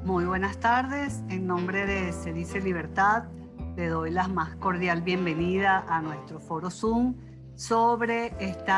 Muy buenas tardes. En nombre de Se Dice Libertad, le doy la más cordial bienvenida a nuestro foro Zoom sobre este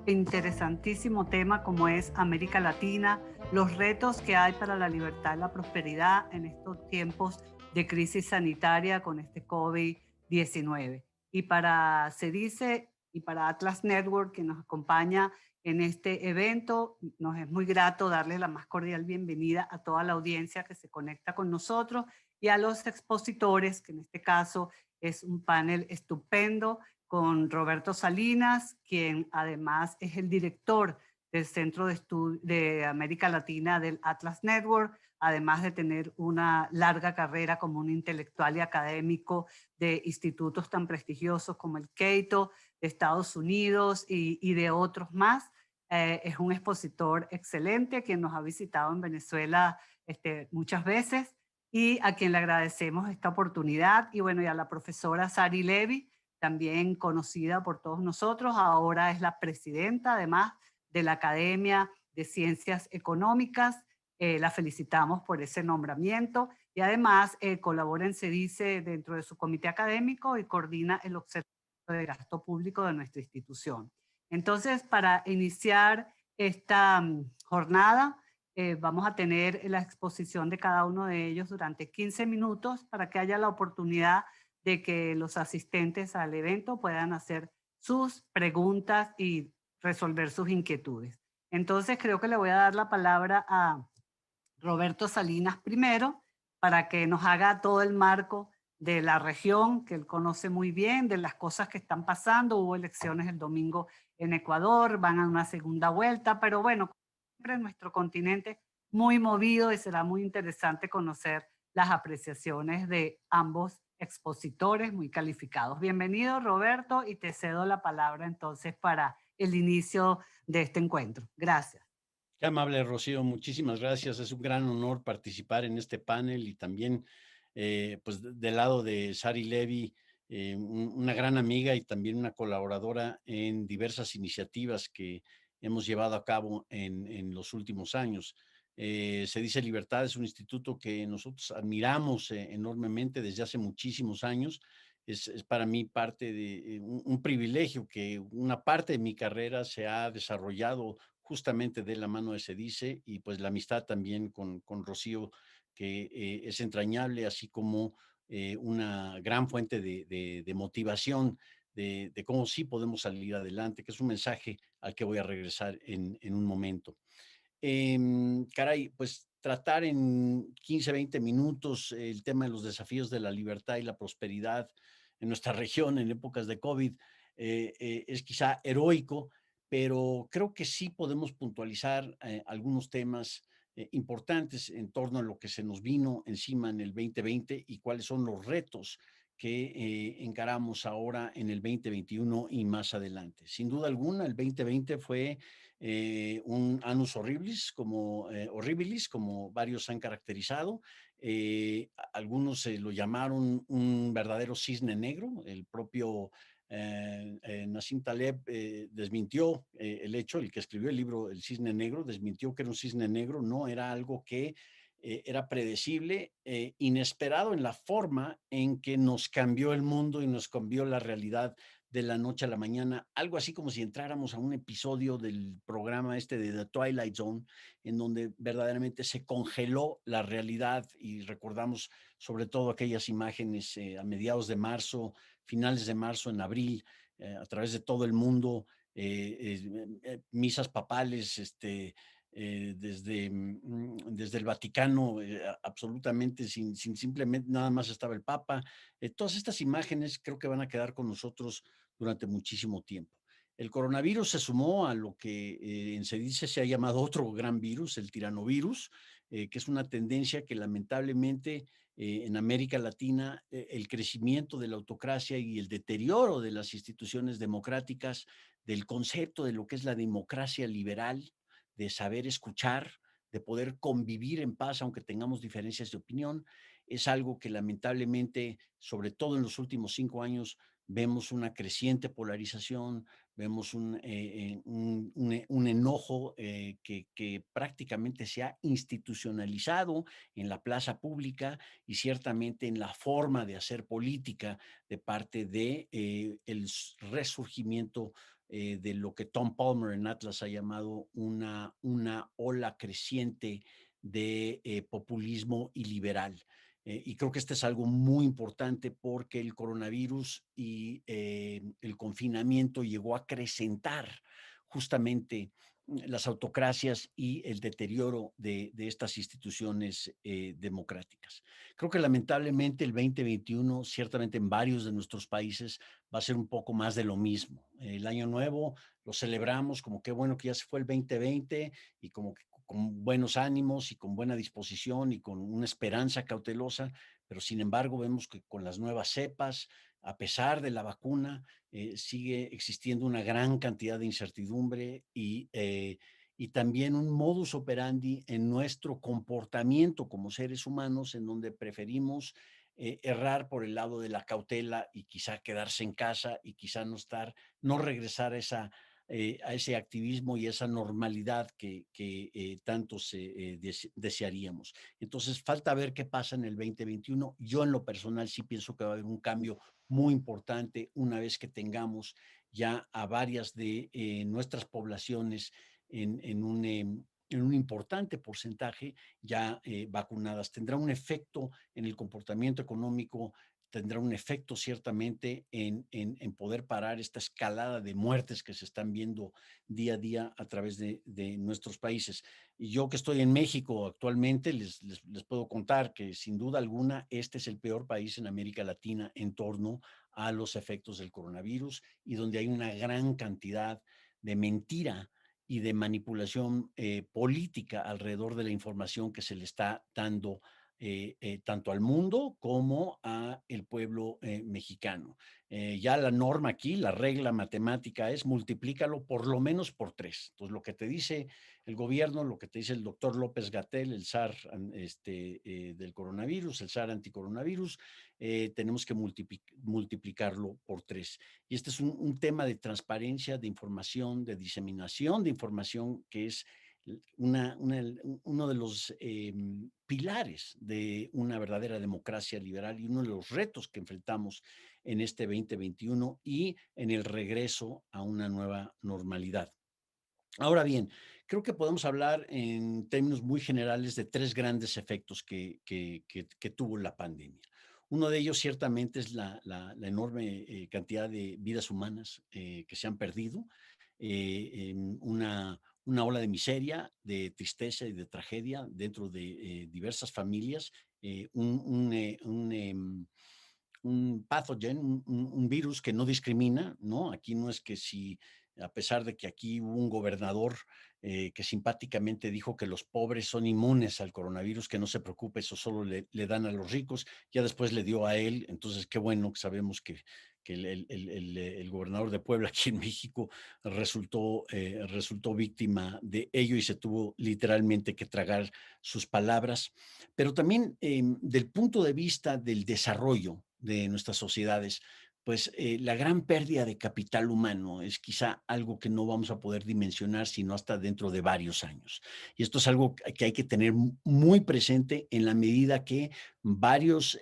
interesantísimo tema como es América Latina, los retos que hay para la libertad y la prosperidad en estos tiempos de crisis sanitaria con este COVID-19. Y para Se Dice y para Atlas Network, que nos acompaña en este evento. Nos es muy grato darle la más cordial bienvenida a toda la audiencia que se conecta con nosotros y a los expositores, que en este caso es un panel estupendo con Roberto Salinas, quien además es el director del Centro de Estudio de América Latina del Atlas Network, además de tener una larga carrera como un intelectual y académico de institutos tan prestigiosos como el Cato de Estados Unidos y de otros más. Es un expositor excelente quien nos ha visitado en Venezuela muchas veces y a quien le agradecemos esta oportunidad. Y bueno, y a la profesora Sari Levy, también conocida por todos nosotros, ahora es la presidenta además de la Academia de Ciencias Económicas. La felicitamos por ese nombramiento y además colabora en CEDICE dentro de su comité académico y coordina el Observatorio de Gasto Público de nuestra institución. Entonces, para iniciar esta jornada, vamos a tener la exposición de cada uno de ellos durante 15 minutos para que haya la oportunidad de que los asistentes al evento puedan hacer sus preguntas y resolver sus inquietudes. Entonces, creo que le voy a dar la palabra a Roberto Salinas primero para que nos haga todo el marco de la región que él conoce muy bien, de las cosas que están pasando. Hubo elecciones el domingo en Ecuador, van a una segunda vuelta, pero bueno, siempre en nuestro continente muy movido y será muy interesante conocer las apreciaciones de ambos expositores muy calificados. Bienvenido, Roberto, y te cedo la palabra entonces para el inicio de este encuentro. Gracias. Qué amable, Rocío, muchísimas gracias. Es un gran honor participar en este panel y también, pues, del lado de Sari Levy, una gran amiga y también una colaboradora en diversas iniciativas que hemos llevado a cabo en los últimos años. Se Dice Libertad es un instituto que nosotros admiramos enormemente desde hace muchísimos años. Es para mí parte de un privilegio que una parte de mi carrera se ha desarrollado justamente de la mano de Cedice y pues la amistad también con Rocío, que es entrañable, así como una gran fuente de motivación de cómo sí podemos salir adelante, que es un mensaje al que voy a regresar en un momento. Caray, pues tratar en 15, 20 minutos el tema de los desafíos de la libertad y la prosperidad en nuestra región en épocas de COVID es quizá heroico, pero creo que sí podemos puntualizar algunos temas importantes en torno a lo que se nos vino encima en el 2020 y cuáles son los retos que encaramos ahora en el 2021 y más adelante. Sin duda alguna, el 2020 fue un annus horribilis, como varios han caracterizado. Algunos lo llamaron un verdadero cisne negro. El propio Nassim Taleb desmintió el hecho, el que escribió el libro El Cisne Negro, desmintió que era un cisne negro, no era algo que era predecible, inesperado en la forma en que nos cambió el mundo y nos cambió la realidad de la noche a la mañana, algo así como si entráramos a un episodio del programa este de The Twilight Zone, en donde verdaderamente se congeló la realidad y recordamos sobre todo aquellas imágenes a mediados de marzo, finales de marzo, en abril, a través de todo el mundo, misas papales, desde el Vaticano, absolutamente sin simplemente nada más estaba el Papa. Todas estas imágenes creo que van a quedar con nosotros durante muchísimo tiempo. El coronavirus se sumó a lo que se dice se ha llamado otro gran virus, el tiranovirus, que es una tendencia que lamentablemente en América Latina el crecimiento de la autocracia y el deterioro de las instituciones democráticas, del concepto de lo que es la democracia liberal, de saber escuchar, de poder convivir en paz aunque tengamos diferencias de opinión, es algo que lamentablemente, sobre todo en los últimos 5 años, vemos una creciente polarización, vemos un enojo que prácticamente se ha institucionalizado en la plaza pública y ciertamente en la forma de hacer política de parte de resurgimiento de lo que Tom Palmer en Atlas ha llamado una ola creciente de populismo y liberal. Y creo que este es algo muy importante porque el coronavirus y el confinamiento llegó a acrecentar justamente las autocracias y el deterioro de estas instituciones democráticas. Creo que lamentablemente el 2021, ciertamente en varios de nuestros países, va a ser un poco más de lo mismo. El año nuevo lo celebramos como qué bueno que ya se fue el 2020 y como que con buenos ánimos y con buena disposición y con una esperanza cautelosa, pero sin embargo vemos que con las nuevas cepas, a pesar de la vacuna, sigue existiendo una gran cantidad de incertidumbre y también un modus operandi en nuestro comportamiento como seres humanos, en donde preferimos errar por el lado de la cautela y quizá quedarse en casa y quizá no regresar a ese activismo y esa normalidad que tanto desearíamos. Entonces, falta ver qué pasa en el 2021. Yo en lo personal sí pienso que va a haber un cambio muy importante una vez que tengamos ya a varias de nuestras poblaciones en un importante porcentaje ya vacunadas. Tendrá un efecto en el comportamiento económico, tendrá un efecto ciertamente en poder parar esta escalada de muertes que se están viendo día a día a través de nuestros países. Y yo que estoy en México actualmente, les puedo contar que sin duda alguna este es el peor país en América Latina en torno a los efectos del coronavirus y donde hay una gran cantidad de mentira y de manipulación política alrededor de la información que se le está dando tanto al mundo como a el pueblo mexicano. Ya la norma aquí, la regla matemática es multiplícalo por lo menos por 3. Entonces, lo que te dice el gobierno, lo que te dice el doctor López Gatel, el SAR del coronavirus, el SAR anticoronavirus, tenemos que multiplicarlo por 3. Y este es un tema de transparencia, de información, de diseminación de información que es uno de los pilares de una verdadera democracia liberal y uno de los retos que enfrentamos en este 2021 y en el regreso a una nueva normalidad. Ahora bien, creo que podemos hablar en términos muy generales de 3 grandes efectos que tuvo la pandemia. Uno de ellos ciertamente es la enorme cantidad de vidas humanas que se han perdido, en una ola de miseria, de tristeza y de tragedia dentro de diversas familias, un pathogen, un virus que no discrimina, ¿no? Aquí no es que si, a pesar de que aquí hubo un gobernador que simpáticamente dijo que los pobres son inmunes al coronavirus, que no se preocupe, eso solo le dan a los ricos, ya después le dio a él, entonces qué bueno que sabemos que el gobernador de Puebla aquí en México resultó víctima de ello y se tuvo literalmente que tragar sus palabras, pero también del punto de vista del desarrollo de nuestras sociedades, pues la gran pérdida de capital humano es quizá algo que no vamos a poder dimensionar sino hasta dentro de varios años. Y esto es algo que hay que tener muy presente en la medida que varios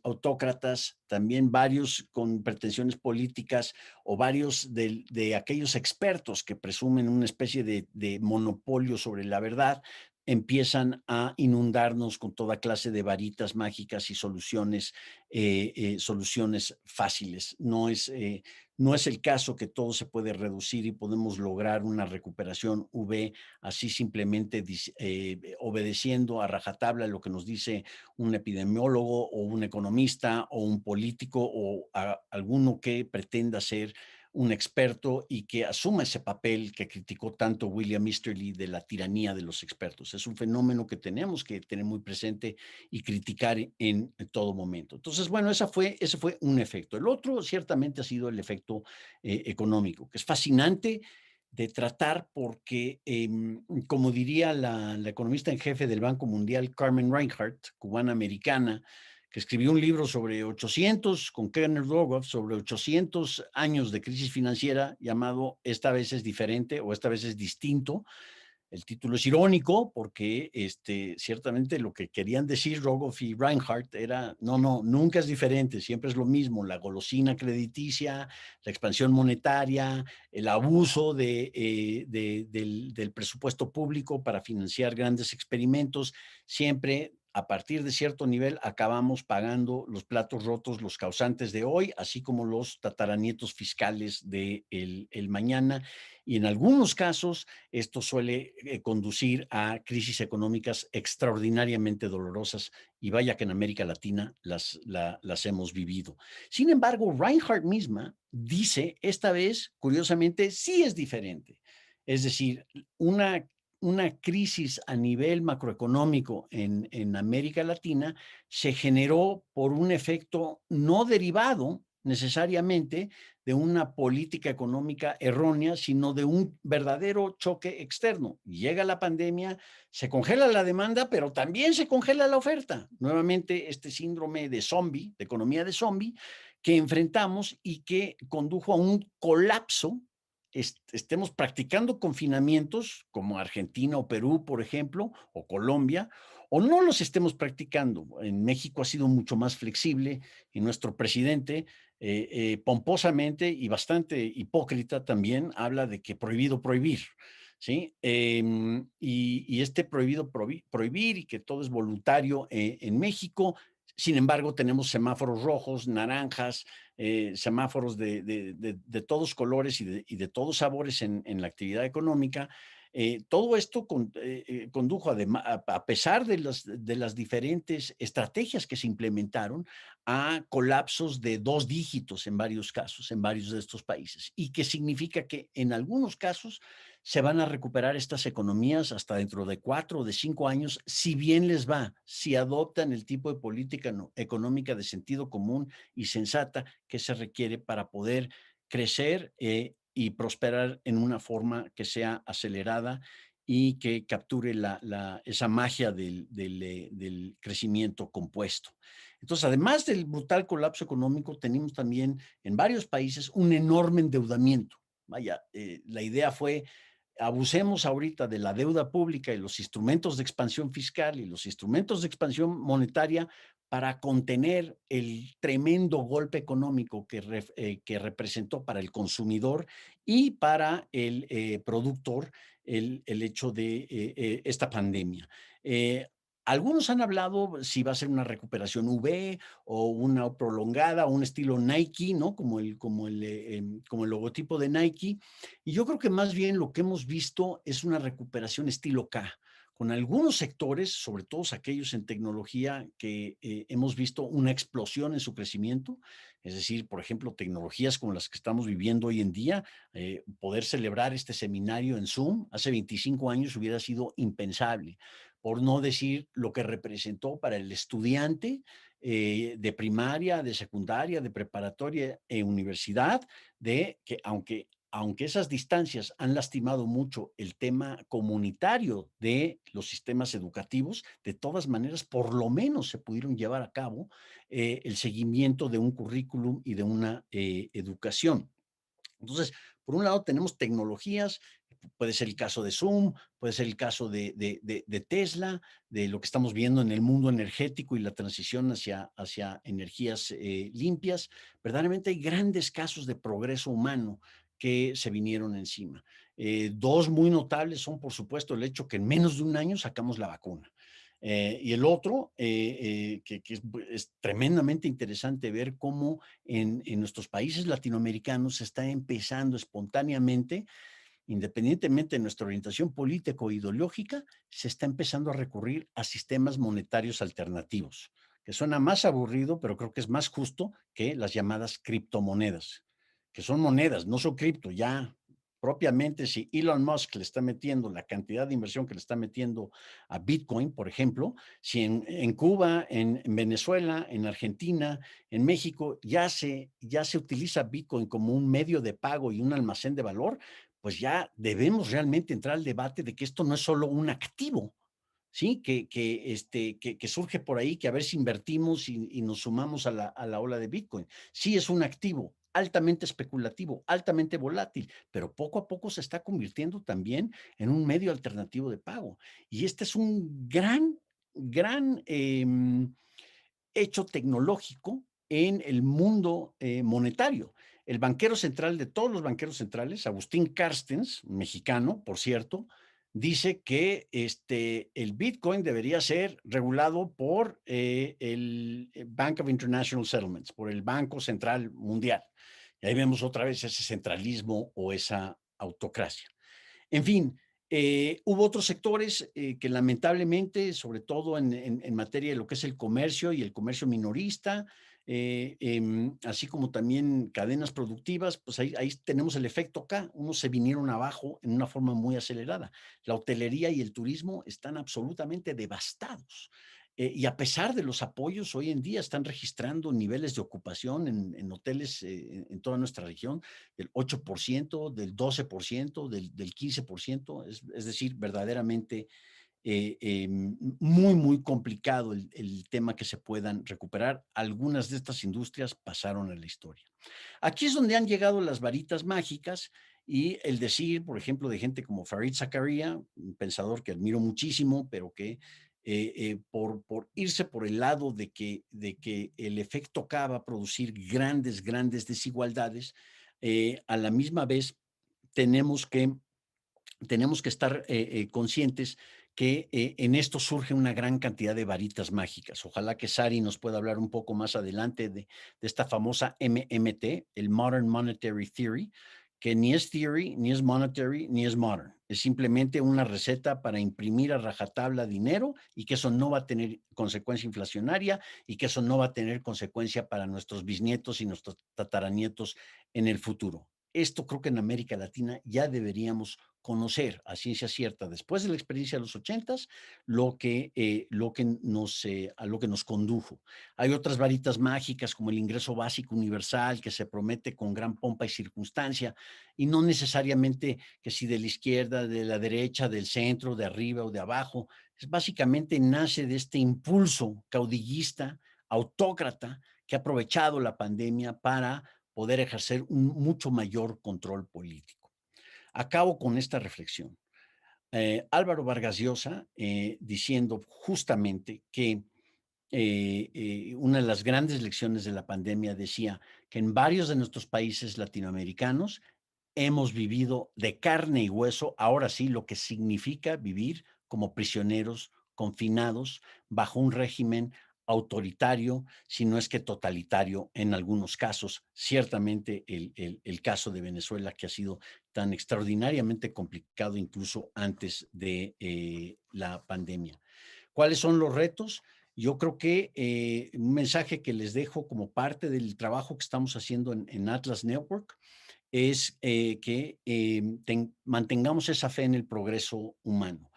autócratas, también varios con pretensiones políticas o varios de aquellos expertos que presumen una especie de monopolio sobre la verdad, empiezan a inundarnos con toda clase de varitas mágicas y soluciones fáciles. No es el caso que todo se puede reducir y podemos lograr una recuperación V así simplemente obedeciendo a rajatabla lo que nos dice un epidemiólogo o un economista o un político o alguno que pretenda ser un experto y que asuma ese papel que criticó tanto William Easterly de la tiranía de los expertos. Es un fenómeno que tenemos que tener muy presente y criticar en todo momento. Entonces, bueno, ese fue un efecto. El otro ciertamente ha sido el efecto económico, que es fascinante de tratar porque, como diría la economista en jefe del Banco Mundial, Carmen Reinhart, cubana americana, que escribió un libro sobre 800, con Kenneth Rogoff, sobre 800 años de crisis financiera, llamado Esta vez es diferente o Esta vez es distinto. El título es irónico porque ciertamente lo que querían decir Rogoff y Reinhardt era, no, no, nunca es diferente, siempre es lo mismo, la golosina crediticia, la expansión monetaria, el abuso del presupuesto público para financiar grandes experimentos, siempre a partir de cierto nivel acabamos pagando los platos rotos, los causantes de hoy, así como los tataranietos fiscales de el mañana. Y en algunos casos esto suele conducir a crisis económicas extraordinariamente dolorosas y vaya que en América Latina las hemos vivido. Sin embargo, Reinhardt misma dice, esta vez, curiosamente, sí es diferente. Es decir, una crisis a nivel macroeconómico en América Latina se generó por un efecto no derivado necesariamente de una política económica errónea, sino de un verdadero choque externo. Llega la pandemia, se congela la demanda, pero también se congela la oferta. Nuevamente, este síndrome de zombie, de economía de zombie, que enfrentamos y que condujo a un colapso. Estemos practicando confinamientos como Argentina o Perú, por ejemplo, o Colombia, o no los estemos practicando. En México ha sido mucho más flexible y nuestro presidente pomposamente y bastante hipócrita también habla de que prohibido prohibir, ¿sí? Y este prohibido prohibir y que todo es voluntario en México. Sin embargo, tenemos semáforos rojos, naranjas, semáforos de todos colores y de todos sabores en la actividad económica. Todo esto condujo, a pesar de las diferentes estrategias que se implementaron, a colapsos de 2 dígitos en varios casos, en varios de estos países, y que significa que en algunos casos se van a recuperar estas economías hasta dentro de 4 o de 5 años, si bien les va, si adoptan el tipo de política económica de sentido común y sensata que se requiere para poder crecer y prosperar en una forma que sea acelerada y que capture esa magia del crecimiento compuesto. Entonces, además del brutal colapso económico, tenemos también en varios países un enorme endeudamiento. Vaya, la idea fue, abusemos ahorita de la deuda pública y los instrumentos de expansión fiscal y los instrumentos de expansión monetaria para contener el tremendo golpe económico que representó para el consumidor y para el productor el hecho de esta pandemia. Algunos han hablado si va a ser una recuperación V o una prolongada, un estilo Nike, ¿no? Como el logotipo de Nike. Y yo creo que más bien lo que hemos visto es una recuperación estilo K, con algunos sectores, sobre todo aquellos en tecnología, que hemos visto una explosión en su crecimiento. Es decir, por ejemplo, tecnologías como las que estamos viviendo hoy en día, poder celebrar este seminario en Zoom hace 25 años hubiera sido impensable, por no decir lo que representó para el estudiante de primaria, de secundaria, de preparatoria e universidad, de que aunque esas distancias han lastimado mucho el tema comunitario de los sistemas educativos, de todas maneras, por lo menos se pudieron llevar a cabo el seguimiento de un currículum y de una educación. Entonces, por un lado tenemos tecnologías, puede ser el caso de Zoom, puede ser el caso de Tesla, de lo que estamos viendo en el mundo energético y la transición hacia energías limpias. Verdaderamente hay grandes casos de progreso humano que se vinieron encima. Dos muy notables son, por supuesto, el hecho que en menos de un año sacamos la vacuna. Y el otro, es tremendamente interesante ver cómo en nuestros países latinoamericanos se está empezando espontáneamente, independientemente de nuestra orientación política o ideológica, se está empezando a recurrir a sistemas monetarios alternativos, que suena más aburrido, pero creo que es más justo que las llamadas criptomonedas, que son monedas, no son cripto, ya propiamente si Elon Musk le está metiendo la cantidad de inversión que le está metiendo a Bitcoin, por ejemplo, si en Cuba, en Venezuela, en Argentina, en México ya se utiliza Bitcoin como un medio de pago y un almacén de valor, pues ya debemos realmente entrar al debate de que esto no es solo un activo, ¿sí? Que surge por ahí, que a ver si invertimos y nos sumamos a la ola de Bitcoin. Sí, es un activo altamente especulativo, altamente volátil, pero poco a poco se está convirtiendo también en un medio alternativo de pago. Y este es un gran hecho tecnológico en el mundo monetario. El banquero central de todos los banqueros centrales, Agustín Carstens, mexicano, por cierto, dice que el Bitcoin debería ser regulado por el Bank of International Settlements, por el Banco Central Mundial. Y ahí vemos otra vez ese centralismo o esa autocracia. En fin, hubo otros sectores que lamentablemente, sobre todo en materia de lo que es el comercio y el comercio minorista, así como también cadenas productivas, pues ahí tenemos el efecto acá. Unos se vinieron abajo en una forma muy acelerada. La hotelería y el turismo están absolutamente devastados. Y a pesar de los apoyos, hoy en día están registrando niveles de ocupación en hoteles en toda nuestra región del 8%, del 12%, del 15%, es decir, verdaderamente muy, muy complicado el tema que se puedan recuperar. Algunas de estas industrias pasaron a la historia. Aquí es donde han llegado las varitas mágicas y el decir, por ejemplo, de gente como Fareed Zakaria, un pensador que admiro muchísimo, pero que por irse por el lado de que el efecto K va a producir grandes desigualdades, a la misma vez tenemos que tenemos que estar conscientes que en esto surge una gran cantidad de varitas mágicas. Ojalá que Sari nos pueda hablar un poco más adelante de esta famosa MMT, el Modern Monetary Theory, que ni es theory, ni es monetary, ni es modern. Es simplemente una receta para imprimir a rajatabla dinero y que eso no va a tener consecuencia inflacionaria y que eso no va a tener consecuencia para nuestros bisnietos y nuestros tataranietos en el futuro. Esto creo que en América Latina ya deberíamos conocer a ciencia cierta, después de la experiencia de los ochentas, a lo que nos condujo. Hay otras varitas mágicas como el ingreso básico universal que se promete con gran pompa y circunstancia y no necesariamente que si de la izquierda, de la derecha, del centro, de arriba o de abajo, es básicamente nace de este impulso caudillista, autócrata, que ha aprovechado la pandemia para poder ejercer un mucho mayor control político. Acabo con esta reflexión. Álvaro Vargas Llosa diciendo justamente que una de las grandes lecciones de la pandemia decía que en varios de nuestros países latinoamericanos hemos vivido de carne y hueso, ahora sí, lo que significa vivir como prisioneros confinados bajo un régimen autoritario, si no es que totalitario en algunos casos. Ciertamente el caso de Venezuela, que ha sido tan extraordinariamente complicado incluso antes de la pandemia. ¿Cuáles son los retos? Yo creo que un mensaje que les dejo como parte del trabajo que estamos haciendo en Atlas Network es que mantengamos esa fe en el progreso humano.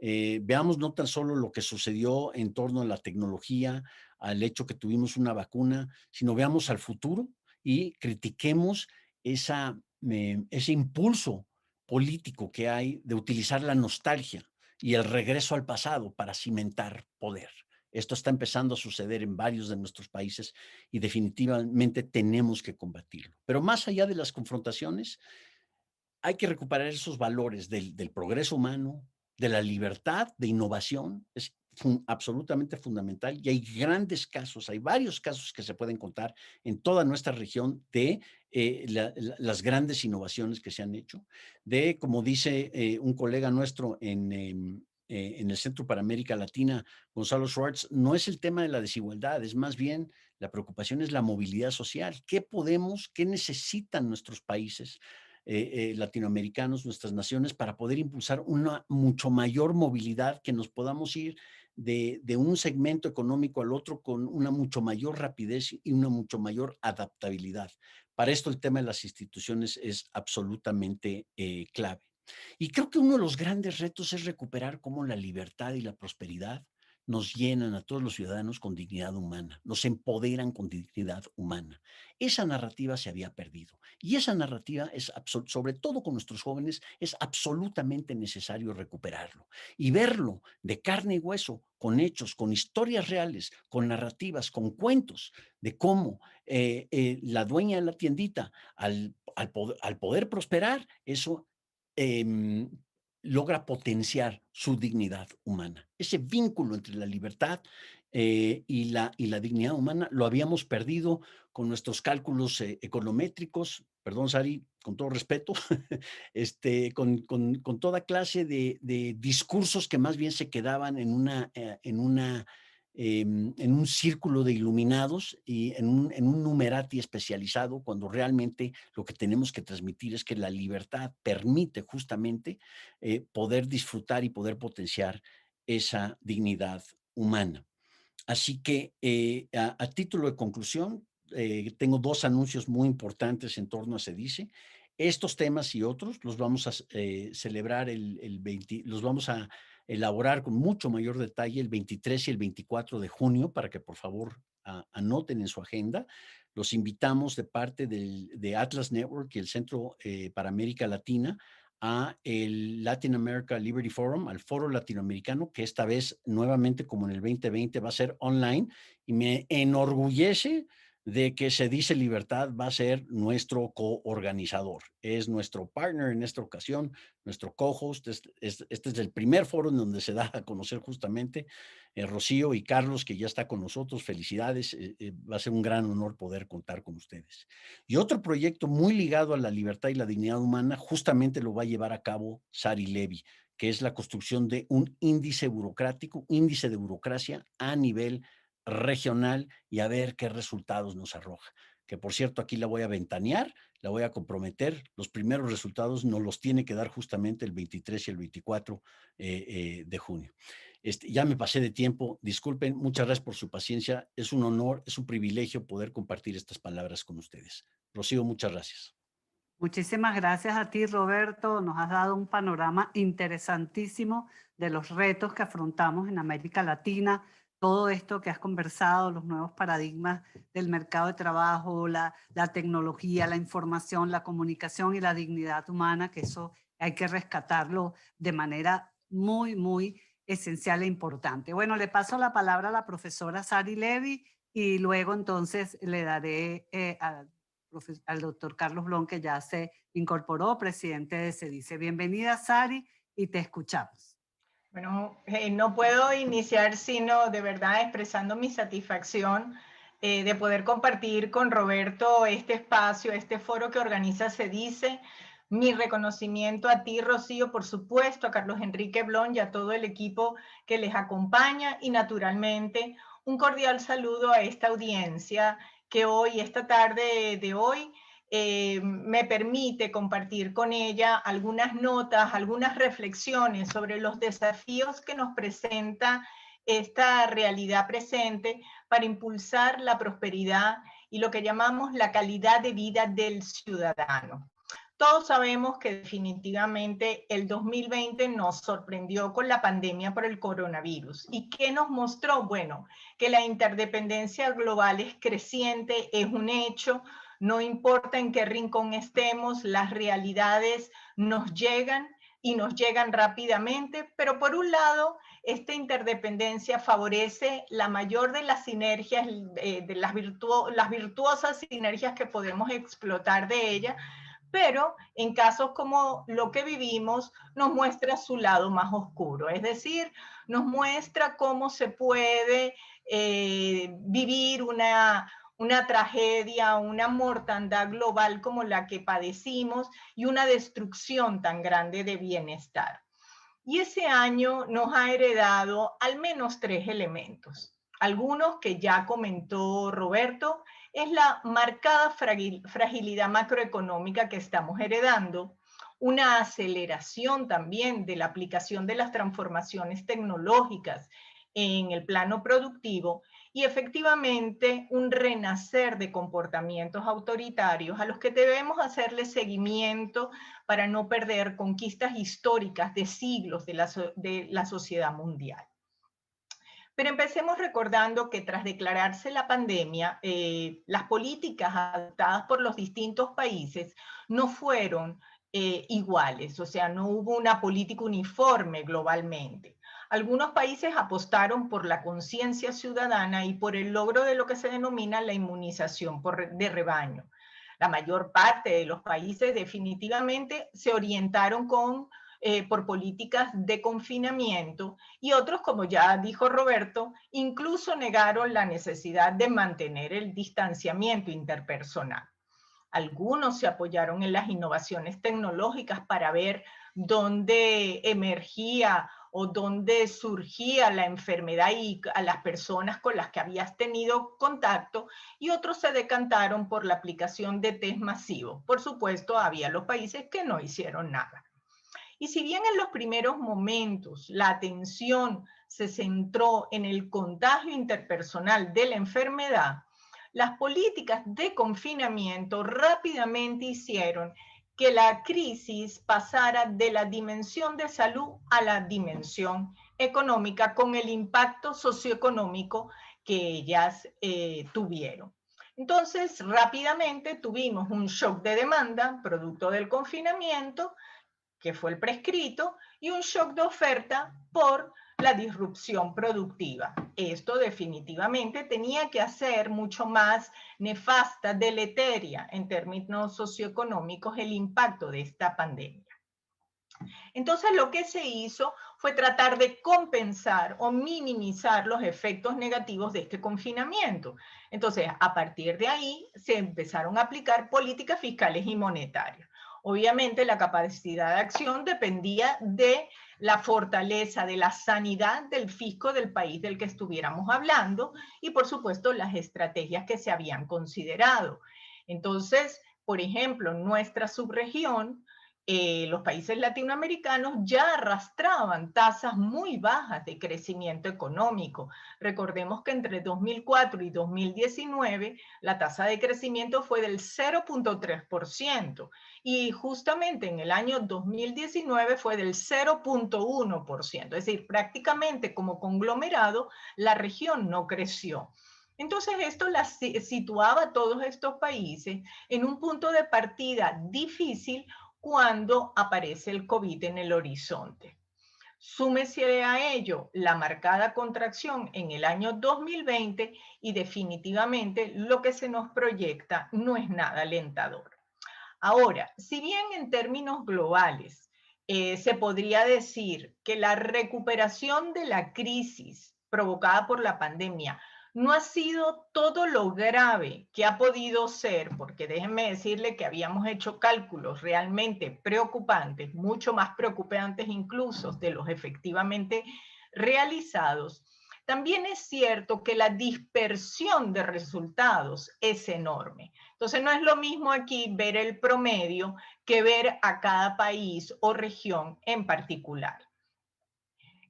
Veamos no tan solo lo que sucedió en torno a la tecnología, al hecho que tuvimos una vacuna, sino veamos al futuro y critiquemos ese impulso político que hay de utilizar la nostalgia y el regreso al pasado para cimentar poder. Esto está empezando a suceder en varios de nuestros países y definitivamente tenemos que combatirlo. Pero más allá de las confrontaciones, hay que recuperar esos valores del progreso humano, de la libertad, de innovación. Es absolutamente fundamental y hay grandes casos, hay varios casos que se pueden contar en toda nuestra región de las grandes innovaciones que se han hecho, de, como dice un colega nuestro en el Centro para América Latina, Gonzalo Schwartz, no es el tema de la desigualdad, es más bien la preocupación es la movilidad social. ¿Qué necesitan nuestros países latinoamericanos, nuestras naciones, para poder impulsar una mucho mayor movilidad, que nos podamos ir de un segmento económico al otro con una mucho mayor rapidez y una mucho mayor adaptabilidad? Para esto el tema de las instituciones es absolutamente clave. Y creo que uno de los grandes retos es recuperar como la libertad y la prosperidad nos llenan a todos los ciudadanos con dignidad humana, nos empoderan con dignidad humana. Esa narrativa se había perdido y esa narrativa es, sobre todo con nuestros jóvenes, es absolutamente necesario recuperarlo y verlo de carne y hueso, con hechos, con historias reales, con narrativas, con cuentos de cómo la dueña de la tiendita, al poder prosperar, eso em, logra potenciar su dignidad humana. Ese vínculo entre la libertad y la dignidad humana lo habíamos perdido con nuestros cálculos econométricos, perdón, Sari, con todo respeto, con toda clase de discursos que más bien se quedaban en un círculo de iluminados y en un numerati especializado, cuando realmente lo que tenemos que transmitir es que la libertad permite justamente poder disfrutar y poder potenciar esa dignidad humana. Así que a título de conclusión, tengo dos anuncios muy importantes en torno a SEDICE. Estos temas y otros los vamos a celebrar el 20, los vamos a elaborar con mucho mayor detalle el 23 y el 24 de junio para que por favor anoten en su agenda. Los invitamos de parte de Atlas Network y el Centro para América Latina a el Latin America Liberty Forum, al foro latinoamericano, que esta vez nuevamente como en el 2020 va a ser online y me enorgullece de que SEDICE Libertad va a ser nuestro coorganizador. Es nuestro partner en esta ocasión, nuestro co-host. Este es el primer foro en donde se da a conocer justamente Rocío y Carlos, que ya está con nosotros. Felicidades. Va a ser un gran honor poder contar con ustedes. Y otro proyecto muy ligado a la libertad y la dignidad humana, justamente lo va a llevar a cabo Sari Levy, que es la construcción de un índice burocrático, índice de burocracia a nivel regional y a ver qué resultados nos arroja. Que por cierto, aquí la voy a ventanear, la voy a comprometer. Los primeros resultados nos los tiene que dar justamente el 23 y el 24 de junio. Ya me pasé de tiempo, disculpen, muchas gracias por su paciencia. Es un honor, es un privilegio poder compartir estas palabras con ustedes. Rocío, muchas gracias. Muchísimas gracias a ti, Roberto. Nos has dado un panorama interesantísimo de los retos que afrontamos en América Latina, todo esto que has conversado, los nuevos paradigmas del mercado de trabajo, la tecnología, la información, la comunicación y la dignidad humana, que eso hay que rescatarlo de manera muy, muy esencial e importante. Bueno, le paso la palabra a la profesora Sari Levy y luego entonces le daré al doctor Carlos Blon, que ya se incorporó, presidente de SEDICE. Bienvenida, Sari, y te escuchamos. Bueno, no puedo iniciar sino de verdad expresando mi satisfacción de poder compartir con Roberto este espacio, este foro que organiza SEDICE. Mi reconocimiento a ti, Rocío, por supuesto, a Carlos Enrique Blon y a todo el equipo que les acompaña y naturalmente un cordial saludo a esta audiencia que hoy, esta tarde de hoy, me permite compartir con ella algunas notas, algunas reflexiones sobre los desafíos que nos presenta esta realidad presente para impulsar la prosperidad y lo que llamamos la calidad de vida del ciudadano. Todos sabemos que definitivamente el 2020 nos sorprendió con la pandemia por el coronavirus. ¿Y qué nos mostró? Bueno, que la interdependencia global es creciente, es un hecho. No importa en qué rincón estemos, las realidades nos llegan y nos llegan rápidamente, pero por un lado, esta interdependencia favorece la mayor de las sinergias, de las virtuosas sinergias que podemos explotar de ella, pero en casos como lo que vivimos nos muestra su lado más oscuro, es decir, nos muestra cómo se puede vivir una tragedia, una mortandad global como la que padecimos y una destrucción tan grande de bienestar. Y ese año nos ha heredado al menos 3 elementos. Algunos que ya comentó Roberto, es la marcada fragilidad macroeconómica que estamos heredando, una aceleración también de la aplicación de las transformaciones tecnológicas en el plano productivo y efectivamente un renacer de comportamientos autoritarios a los que debemos hacerle seguimiento para no perder conquistas históricas de siglos de la sociedad mundial. Pero empecemos recordando que tras declararse la pandemia, las políticas adoptadas por los distintos países no fueron iguales, o sea, no hubo una política uniforme globalmente. Algunos países apostaron por la conciencia ciudadana y por el logro de lo que se denomina la inmunización de rebaño. La mayor parte de los países definitivamente se orientaron por políticas de confinamiento y otros, como ya dijo Roberto, incluso negaron la necesidad de mantener el distanciamiento interpersonal. Algunos se apoyaron en las innovaciones tecnológicas para ver dónde emergía o dónde surgía la enfermedad y a las personas con las que habías tenido contacto, y otros se decantaron por la aplicación de test masivos. Por supuesto, había los países que no hicieron nada. Y si bien en los primeros momentos la atención se centró en el contagio interpersonal de la enfermedad, las políticas de confinamiento rápidamente hicieron que la crisis pasara de la dimensión de salud a la dimensión económica, con el impacto socioeconómico que ellas tuvieron. Entonces, rápidamente tuvimos un shock de demanda producto del confinamiento, que fue el prescrito, y un shock de oferta por la disrupción productiva. Esto definitivamente tenía que hacer mucho más nefasta, deleteria en términos socioeconómicos el impacto de esta pandemia. Entonces lo que se hizo fue tratar de compensar o minimizar los efectos negativos de este confinamiento. Entonces, a partir de ahí se empezaron a aplicar políticas fiscales y monetarias. Obviamente la capacidad de acción dependía de la fortaleza de la sanidad del fisco del país del que estuviéramos hablando y, por supuesto, las estrategias que se habían considerado. Entonces, por ejemplo, nuestra subregión, los países latinoamericanos ya arrastraban tasas muy bajas de crecimiento económico. Recordemos que entre 2004 y 2019 la tasa de crecimiento fue del 0.3% y justamente en el año 2019 fue del 0.1%. Es decir, prácticamente como conglomerado la región no creció. Entonces esto situaba a todos estos países en un punto de partida difícil cuando aparece el COVID en el horizonte. Súmese a ello la marcada contracción en el año 2020 y definitivamente lo que se nos proyecta no es nada alentador. Ahora, si bien en términos globales se podría decir que la recuperación de la crisis provocada por la pandemia no ha sido todo lo grave que ha podido ser, porque déjenme decirle que habíamos hecho cálculos realmente preocupantes, mucho más preocupantes incluso de los efectivamente realizados, también es cierto que la dispersión de resultados es enorme. Entonces no es lo mismo aquí ver el promedio que ver a cada país o región en particular.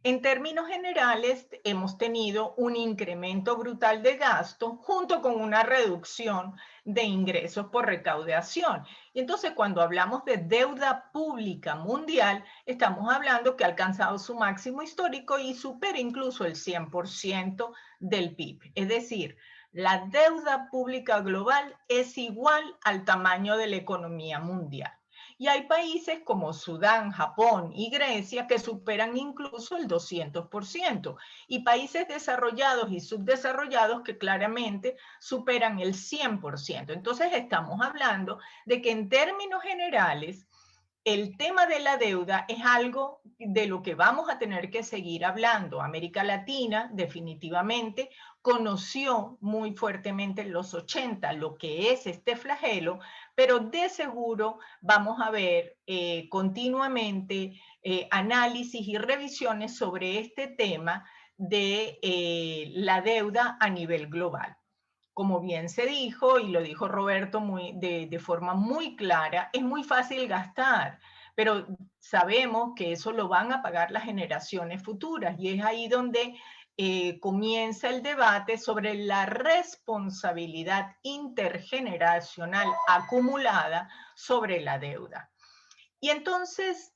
En términos generales, hemos tenido un incremento brutal de gasto junto con una reducción de ingresos por recaudación. Y entonces, cuando hablamos de deuda pública mundial, estamos hablando que ha alcanzado su máximo histórico y supera incluso el 100% del PIB. Es decir, la deuda pública global es igual al tamaño de la economía mundial. Y hay países como Sudán, Japón y Grecia que superan incluso el 200%, y países desarrollados y subdesarrollados que claramente superan el 100%. Entonces estamos hablando de que en términos generales el tema de la deuda es algo de lo que vamos a tener que seguir hablando. América Latina definitivamente conoció muy fuertemente en los 80 lo que es este flagelo, pero de seguro vamos a ver continuamente análisis y revisiones sobre este tema de la deuda a nivel global. Como bien se dijo, y lo dijo Roberto de forma muy clara, es muy fácil gastar, pero sabemos que eso lo van a pagar las generaciones futuras, y es ahí donde comienza el debate sobre la responsabilidad intergeneracional acumulada sobre la deuda. Y entonces,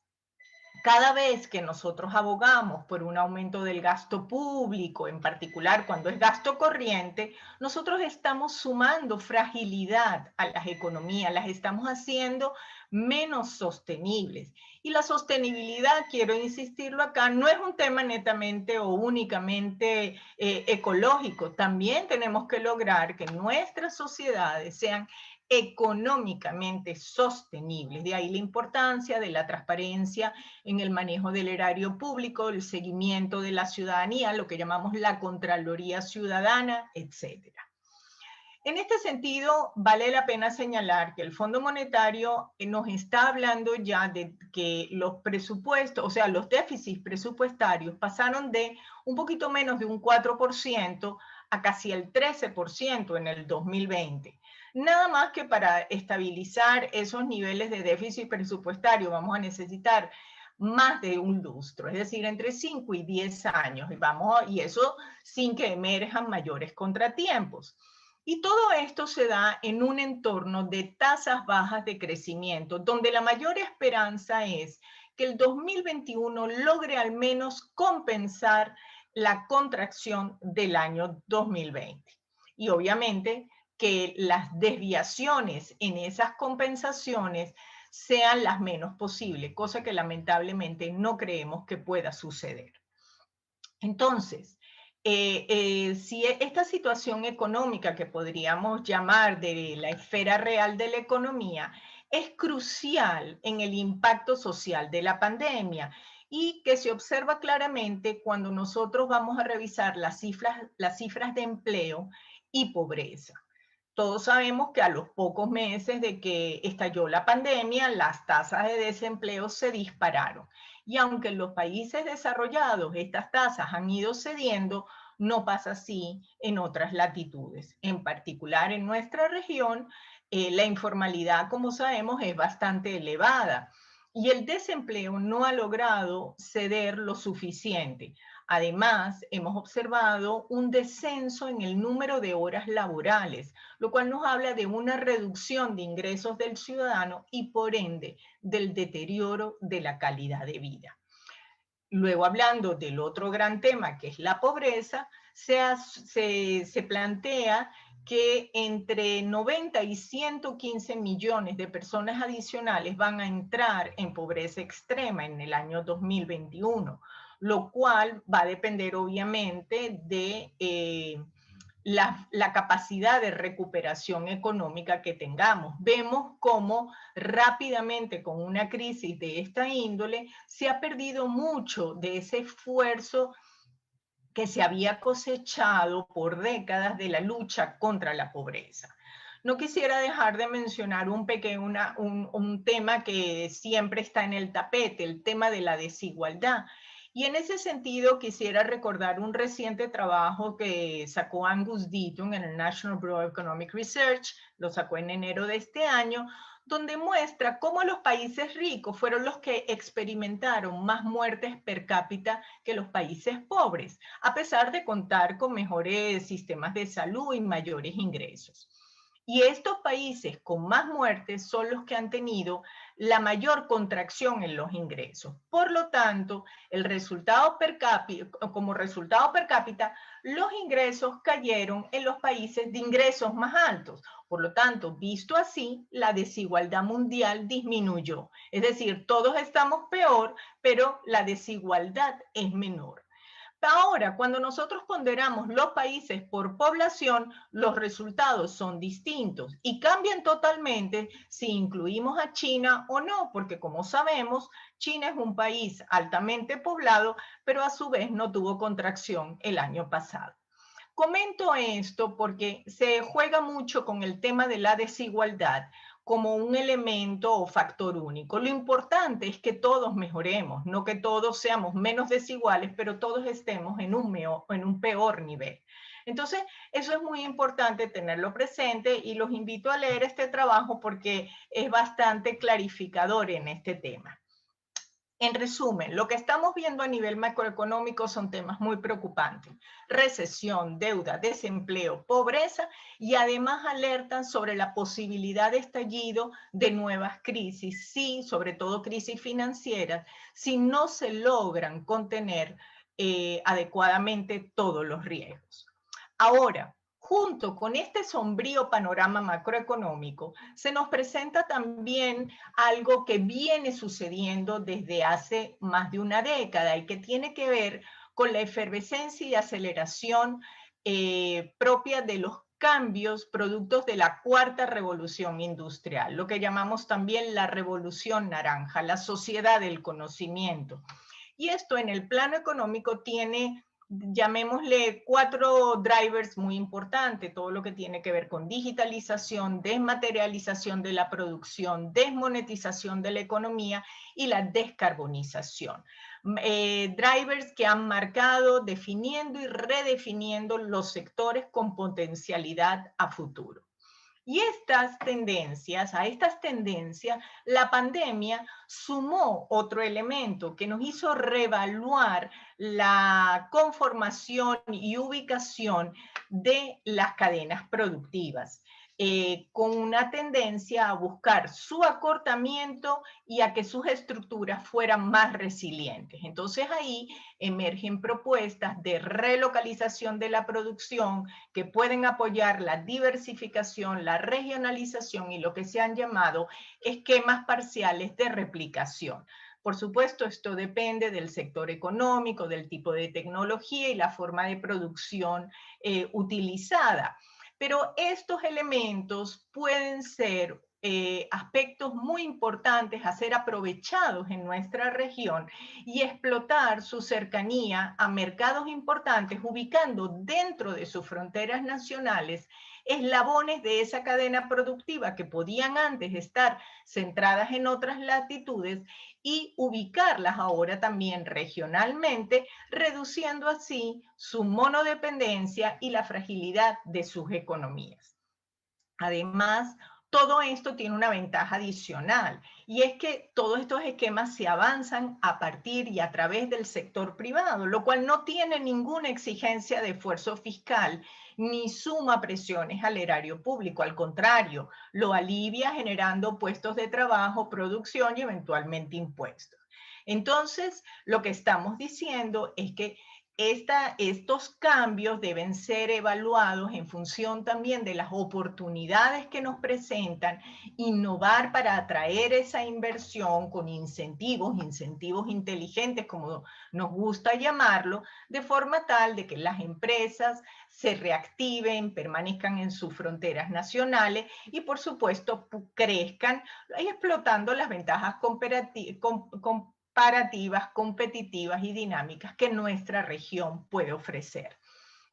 cada vez que nosotros abogamos por un aumento del gasto público, en particular cuando es gasto corriente, nosotros estamos sumando fragilidad a las economías, las estamos haciendo menos sostenibles. Y la sostenibilidad, quiero insistirlo acá, no es un tema netamente o únicamente ecológico. También tenemos que lograr que nuestras sociedades sean económicamente sostenibles. De ahí la importancia de la transparencia en el manejo del erario público, el seguimiento de la ciudadanía, lo que llamamos la Contraloría Ciudadana, etc. En este sentido, vale la pena señalar que el Fondo Monetario nos está hablando ya de que los presupuestos, o sea, los déficits presupuestarios pasaron de un poquito menos de un 4% a casi el 13% en el 2020. Nada más que para estabilizar esos niveles de déficit presupuestario vamos a necesitar más de un lustro, es decir, entre 5 y 10 años, y eso sin que emerjan mayores contratiempos. Y todo esto se da en un entorno de tasas bajas de crecimiento, donde la mayor esperanza es que el 2021 logre al menos compensar la contracción del año 2020. Y obviamente que las desviaciones en esas compensaciones sean las menos posibles, cosa que lamentablemente no creemos que pueda suceder. Entonces, si esta situación económica que podríamos llamar de la esfera real de la economía es crucial en el impacto social de la pandemia y que se observa claramente cuando nosotros vamos a revisar las cifras de empleo y pobreza. Todos sabemos que a los pocos meses de que estalló la pandemia, las tasas de desempleo se dispararon. Y aunque en los países desarrollados estas tasas han ido cediendo, no pasa así en otras latitudes. En particular en nuestra región, la informalidad, como sabemos, es bastante elevada y el desempleo no ha logrado ceder lo suficiente. Además, hemos observado un descenso en el número de horas laborales, lo cual nos habla de una reducción de ingresos del ciudadano y por ende del deterioro de la calidad de vida. Luego, hablando del otro gran tema que es la pobreza, se plantea que entre 90 y 115 millones de personas adicionales van a entrar en pobreza extrema en el año 2021, lo cual va a depender obviamente de la capacidad de recuperación económica que tengamos. Vemos cómo rápidamente con una crisis de esta índole se ha perdido mucho de ese esfuerzo que se había cosechado por décadas de la lucha contra la pobreza. No quisiera dejar de mencionar un tema que siempre está en el tapete, el tema de la desigualdad. Y en ese sentido quisiera recordar un reciente trabajo que sacó Angus Deaton en el National Bureau of Economic Research, lo sacó en enero de este año, donde muestra cómo los países ricos fueron los que experimentaron más muertes per cápita que los países pobres, a pesar de contar con mejores sistemas de salud y mayores ingresos. Y estos países con más muertes son los que han tenido la mayor contracción en los ingresos. Por lo tanto, como resultado per cápita, los ingresos cayeron en los países de ingresos más altos. Por lo tanto, visto así, la desigualdad mundial disminuyó. Es decir, todos estamos peor, pero la desigualdad es menor. Ahora, cuando nosotros ponderamos los países por población, los resultados son distintos y cambian totalmente si incluimos a China o no, porque como sabemos, China es un país altamente poblado, pero a su vez no tuvo contracción el año pasado. Comento esto porque se juega mucho con el tema de la desigualdad como un elemento o factor único. Lo importante es que todos mejoremos, no que todos seamos menos desiguales, pero todos estemos en un peor nivel. Entonces, eso es muy importante tenerlo presente y los invito a leer este trabajo porque es bastante clarificador en este tema. En resumen, lo que estamos viendo a nivel macroeconómico son temas muy preocupantes. Recesión, deuda, desempleo, pobreza y además alertan sobre la posibilidad de estallido de nuevas crisis, sí, sobre todo crisis financieras, si no se logran contener adecuadamente todos los riesgos. Ahora, junto con este sombrío panorama macroeconómico, se nos presenta también algo que viene sucediendo desde hace más de una década y que tiene que ver con la efervescencia y aceleración propia de los cambios productos de la cuarta revolución industrial, lo que llamamos también la revolución naranja, la sociedad del conocimiento. Y esto en el plano económico tiene, llamémosle, 4 drivers muy importantes, todo lo que tiene que ver con digitalización, desmaterialización de la producción, desmonetización de la economía y la descarbonización. Drivers que han marcado, definiendo y redefiniendo los sectores con potencialidad a futuro. Y a estas tendencias, la pandemia sumó otro elemento que nos hizo reevaluar la conformación y ubicación de las cadenas productivas, con una tendencia a buscar su acortamiento y a que sus estructuras fueran más resilientes. Entonces ahí emergen propuestas de relocalización de la producción que pueden apoyar la diversificación, la regionalización y lo que se han llamado esquemas parciales de replicación. Por supuesto, esto depende del sector económico, del tipo de tecnología y la forma de producción utilizada. Pero estos elementos pueden ser aspectos muy importantes a ser aprovechados en nuestra región y explotar su cercanía a mercados importantes, ubicando dentro de sus fronteras nacionales eslabones de esa cadena productiva que podían antes estar centradas en otras latitudes y ubicarlas ahora también regionalmente, reduciendo así su monodependencia y la fragilidad de sus economías. Además, todo esto tiene una ventaja adicional, y es que todos estos esquemas se avanzan a partir y a través del sector privado, lo cual no tiene ninguna exigencia de esfuerzo fiscal ni suma presiones al erario público. Al contrario, lo alivia generando puestos de trabajo, producción y eventualmente impuestos. Entonces, lo que estamos diciendo es que estos cambios deben ser evaluados en función también de las oportunidades que nos presentan, innovar para atraer esa inversión con incentivos inteligentes, como nos gusta llamarlo, de forma tal de que las empresas se reactiven, permanezcan en sus fronteras nacionales y, por supuesto, crezcan explotando las ventajas comparativas, competitivas y dinámicas que nuestra región puede ofrecer.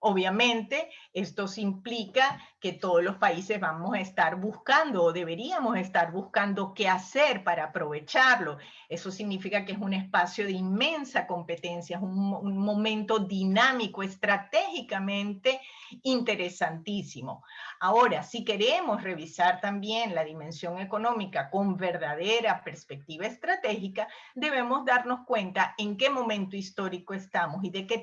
Obviamente, esto implica que todos los países vamos a estar buscando o deberíamos estar buscando qué hacer para aprovecharlo. Eso significa que es un espacio de inmensa competencia, es un momento dinámico, estratégicamente interesantísimo. Ahora, si queremos revisar también la dimensión económica con verdadera perspectiva estratégica, debemos darnos cuenta en qué momento histórico estamos y de qué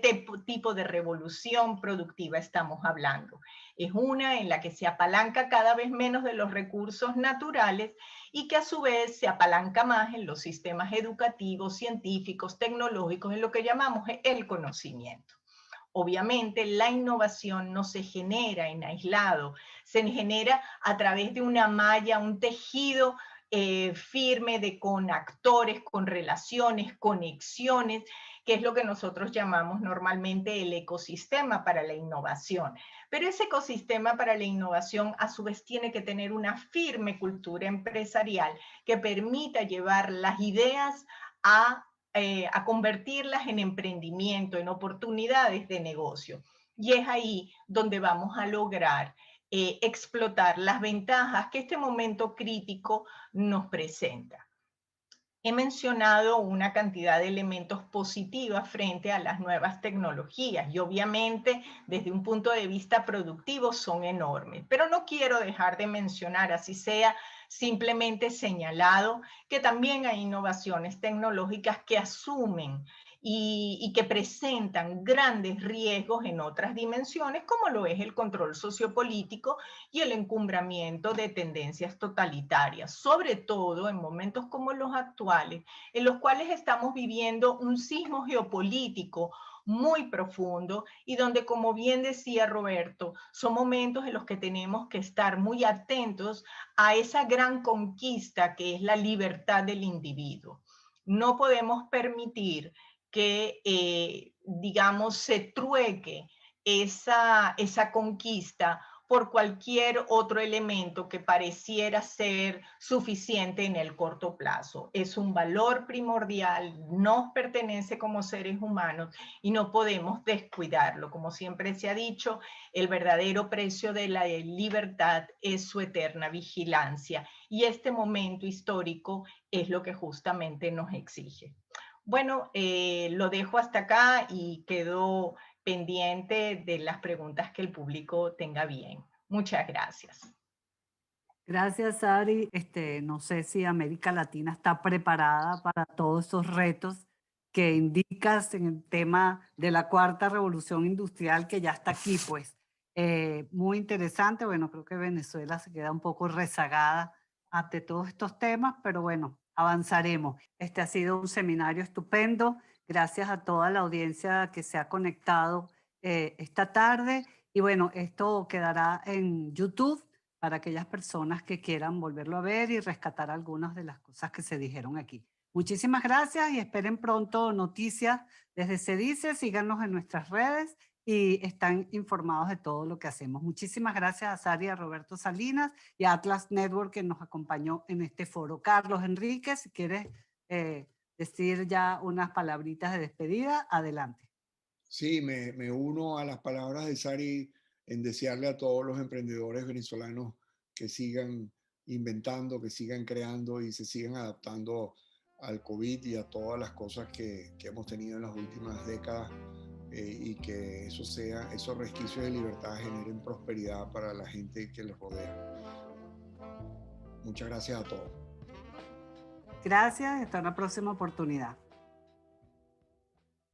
tipo de revolución productiva estamos hablando. Es una en la que se apalanca cada vez menos de los recursos naturales y que a su vez se apalanca más en los sistemas educativos, científicos, tecnológicos, en lo que llamamos el conocimiento. Obviamente, la innovación no se genera en aislado, se genera a través de una malla, un tejido firme con actores, con relaciones, conexiones, que es lo que nosotros llamamos normalmente el ecosistema para la innovación. Pero ese ecosistema para la innovación a su vez tiene que tener una firme cultura empresarial que permita llevar las ideas a convertirlas en emprendimiento, en oportunidades de negocio. Y es ahí donde vamos a lograr explotar las ventajas que este momento crítico nos presenta. he mencionado una cantidad de elementos positivos frente a las nuevas tecnologías y obviamente desde un punto de vista productivo son enormes, pero no quiero dejar de mencionar, así sea simplemente señalado, que también hay innovaciones tecnológicas que asumen y que presentan grandes riesgos en otras dimensiones, como lo es el control sociopolítico y el encumbramiento de tendencias totalitarias, sobre todo en momentos como los actuales, en los cuales estamos viviendo un sismo geopolítico muy profundo y donde, como bien decía Roberto, son momentos en los que tenemos que estar muy atentos a esa gran conquista que es la libertad del individuo. No podemos permitir que, digamos, se trueque esa conquista por cualquier otro elemento que pareciera ser suficiente en el corto plazo. Es un valor primordial, nos pertenece como seres humanos y no podemos descuidarlo. Como siempre se ha dicho, el verdadero precio de la libertad es su eterna vigilancia y este momento histórico es lo que justamente nos exige. Bueno, lo dejo hasta acá y quedo pendiente de las preguntas que el público tenga bien. Muchas gracias. Gracias, Ari. No sé si América Latina está preparada para todos esos retos que indicas en el tema de la cuarta revolución industrial que ya está aquí, pues. Muy interesante. Bueno, creo que Venezuela se queda un poco rezagada ante todos estos temas, pero bueno, avanzaremos. Este ha sido un seminario estupendo. Gracias a toda la audiencia que se ha conectado esta tarde. Y bueno, esto quedará en YouTube para aquellas personas que quieran volverlo a ver y rescatar algunas de las cosas que se dijeron aquí. Muchísimas gracias y esperen pronto noticias desde CEDICE, síganos en nuestras redes y están informados de todo lo que hacemos. Muchísimas gracias a Sari, a Roberto Salinas y a Atlas Network que nos acompañó en este foro. Carlos Enrique, si quieres decir ya unas palabritas de despedida, adelante. Sí, me uno a las palabras de Sari en desearle a todos los emprendedores venezolanos que sigan inventando, que sigan creando y se sigan adaptando al COVID y a todas las cosas que hemos tenido en las últimas décadas y que esos resquicios de libertad generen prosperidad para la gente que les rodea. Muchas gracias a todos. Gracias y hasta una próxima oportunidad.